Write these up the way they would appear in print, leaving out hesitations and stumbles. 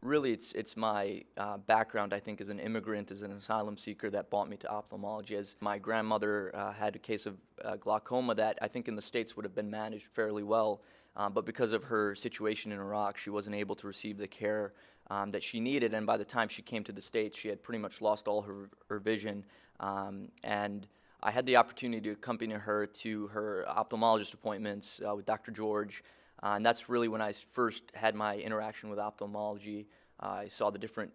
Really, it's my background, I think, as an immigrant, as an asylum seeker that brought me to ophthalmology. As my grandmother had a case of glaucoma that I think in the States would have been managed fairly well, but because of her situation in Iraq, she wasn't able to receive the care that she needed, and by the time she came to the States, she had pretty much lost all her vision, and I had the opportunity to accompany her to her ophthalmologist appointments with Dr. George, and that's really when I first had my interaction with ophthalmology. I saw the different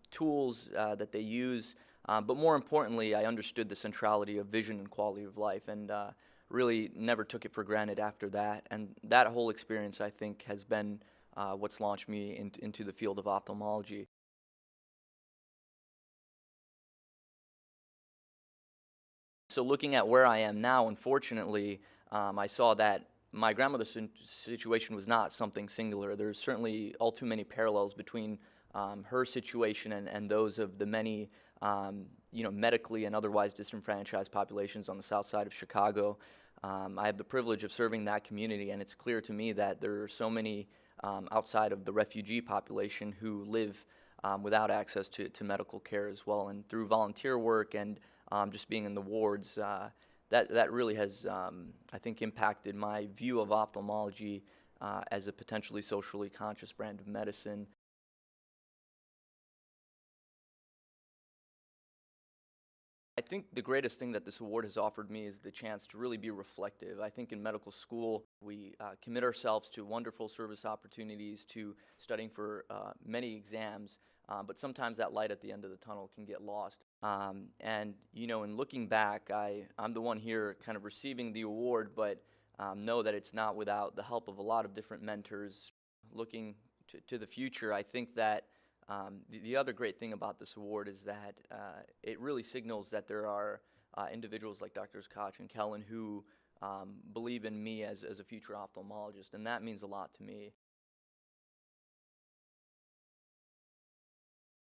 tools that they use, but more importantly, I understood the centrality of vision and quality of life, and really never took it for granted after that. And that whole experience, I think, has been what's launched me into the field of ophthalmology. So looking at where I am now, unfortunately, I saw that my grandmother's situation was not something singular. There's certainly all too many parallels between her situation and those of the many, medically and otherwise disenfranchised populations on the south side of Chicago. I have the privilege of serving that community, and it's clear to me that there are so many outside of the refugee population who live without access to medical care as well. And through volunteer work and just being in the wards, that really has, I think, impacted my view of ophthalmology as a potentially socially conscious brand of medicine. I think the greatest thing that this award has offered me is the chance to really be reflective. I think in medical school, we commit ourselves to wonderful service opportunities, to studying for many exams, but sometimes that light at the end of the tunnel can get lost. In looking back, I'm the one here kind of receiving the award, but know that it's not without the help of a lot of different mentors. Looking to the future, I think that the other great thing about this award is that it really signals that there are individuals like Drs. Koch and Kellan who believe in me as a future ophthalmologist, and that means a lot to me.